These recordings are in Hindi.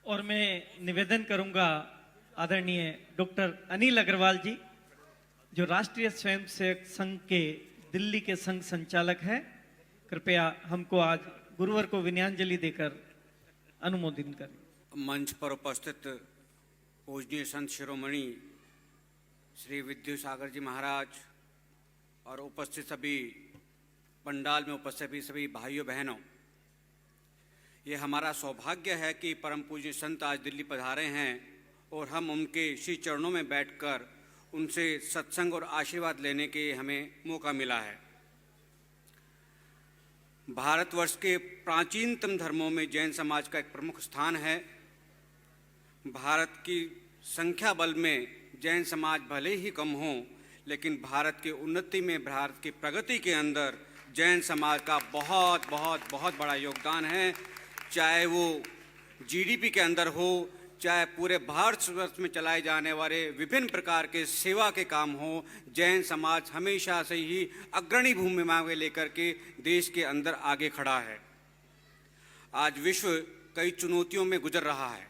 और मैं निवेदन करूंगा आदरणीय डॉक्टर अनिल अग्रवाल जी, जो राष्ट्रीय स्वयंसेवक संघ के दिल्ली के संघ संचालक हैं, कृपया हमको आज गुरुवर को विनयाञ्जलि देकर अनुमोदित करें। मंच पर उपस्थित पूजनीय संत शिरोमणि श्री विद्युसागर जी महाराज और उपस्थित सभी पंडाल में उपस्थित सभी भाइयों बहनों, ये हमारा सौभाग्य है कि परम पूज्य संत आज दिल्ली पधारे हैं और हम उनके श्री चरणों में बैठकर उनसे सत्संग और आशीर्वाद लेने के हमें मौका मिला है। भारतवर्ष के प्राचीनतम धर्मों में जैन समाज का एक प्रमुख स्थान है। भारत की संख्या बल में जैन समाज भले ही कम हो, लेकिन भारत की उन्नति में, भारत की प्रगति के अंदर जैन समाज का बहुत बहुत बहुत बड़ा योगदान है। चाहे वो जीडीपी के अंदर हो, चाहे पूरे भारतवर्ष में चलाए जाने वाले विभिन्न प्रकार के सेवा के काम हो, जैन समाज हमेशा से ही अग्रणी भूमिका में लेकर के देश के अंदर आगे खड़ा है। आज विश्व कई चुनौतियों में गुजर रहा है,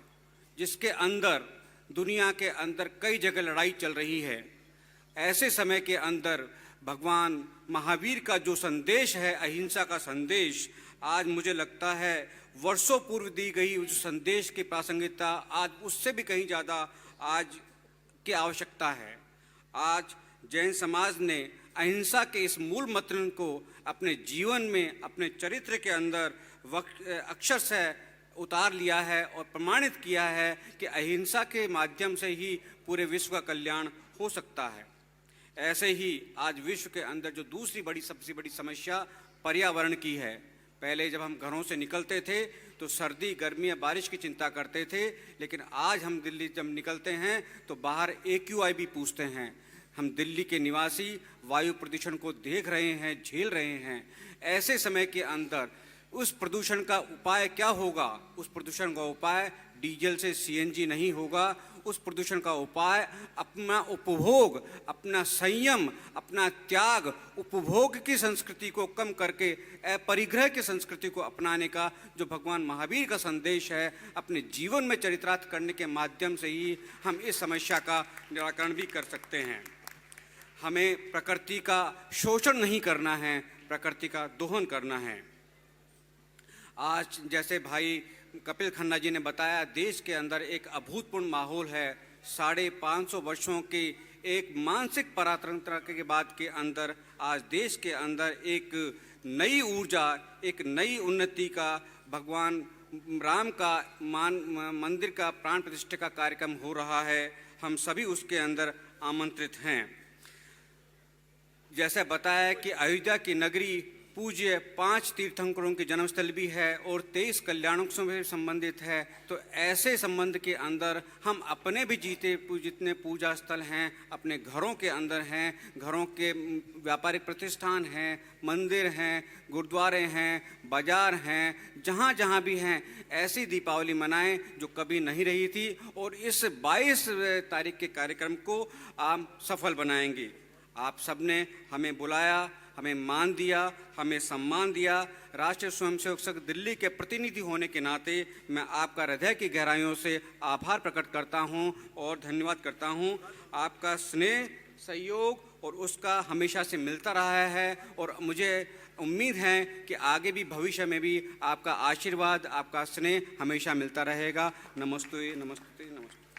जिसके अंदर दुनिया के अंदर कई जगह लड़ाई चल रही है। ऐसे समय के अंदर भगवान महावीर का जो संदेश है, अहिंसा का संदेश, आज मुझे लगता है वर्षों पूर्व दी गई उस संदेश की प्रासंगिकता आज उससे भी कहीं ज़्यादा आज की आवश्यकता है। आज जैन समाज ने अहिंसा के इस मूल मंत्र को अपने जीवन में, अपने चरित्र के अंदर अक्षर से उतार लिया है और प्रमाणित किया है कि अहिंसा के माध्यम से ही पूरे विश्व का कल्याण हो सकता है। ऐसे ही आज विश्व के अंदर जो दूसरी सबसे बड़ी समस्या पर्यावरण की है। पहले जब हम घरों से निकलते थे तो सर्दी, गर्मी या बारिश की चिंता करते थे, लेकिन आज हम दिल्ली जब निकलते हैं तो बाहर AQI भी पूछते हैं। हम दिल्ली के निवासी वायु प्रदूषण को देख रहे हैं, झेल रहे हैं। ऐसे समय के अंदर उस प्रदूषण का उपाय क्या होगा? उस प्रदूषण का उपाय डीजल से CNG नहीं होगा। उस प्रदूषण का उपाय अपना उपभोग, अपना संयम, अपना त्याग, उपभोग की संस्कृति को कम करके अपरिग्रह की संस्कृति को अपनाने का जो भगवान महावीर का संदेश है, अपने जीवन में चरितार्थ करने के माध्यम से ही हम इस समस्या का निराकरण भी कर सकते हैं। हमें प्रकृति का शोषण नहीं करना है, प्रकृति का दोहन करना है। आज जैसे भाई कपिल खन्ना जी ने बताया, देश के अंदर एक अभूतपूर्व माहौल है। 550 वर्षों के एक मानसिक परातंत्र के बाद के अंदर आज देश के अंदर एक नई ऊर्जा, एक नई उन्नति का, भगवान राम का मंदिर का प्राण प्रतिष्ठा का कार्यक्रम हो रहा है। हम सभी उसके अंदर आमंत्रित हैं। जैसे बताया कि अयोध्या की नगरी पूज्य 5 तीर्थंकरों की जन्मस्थल भी है और 23 कल्याणों से संबंधित है। तो ऐसे संबंध के अंदर हम अपने भी जितने पूजा स्थल हैं, अपने घरों के अंदर हैं, घरों के व्यापारिक प्रतिष्ठान हैं, मंदिर हैं, गुरुद्वारे हैं, बाजार हैं, जहाँ जहाँ भी हैं, ऐसी दीपावली मनाएं जो कभी नहीं रही थी और इस 22 तारीख के कार्यक्रम को आप सफल बनाएंगे। आप सबने हमें बुलाया, हमें मान दिया, हमें सम्मान दिया। राष्ट्रीय स्वयंसेवक संघ दिल्ली के प्रतिनिधि होने के नाते मैं आपका हृदय की गहराइयों से आभार प्रकट करता हूं और धन्यवाद करता हूं। आपका स्नेह, सहयोग और उसका हमेशा से मिलता रहा है और मुझे उम्मीद है कि आगे भी भविष्य में भी आपका आशीर्वाद, आपका स्नेह हमेशा मिलता रहेगा। नमस्ते, नमस्ते, नमस्ते।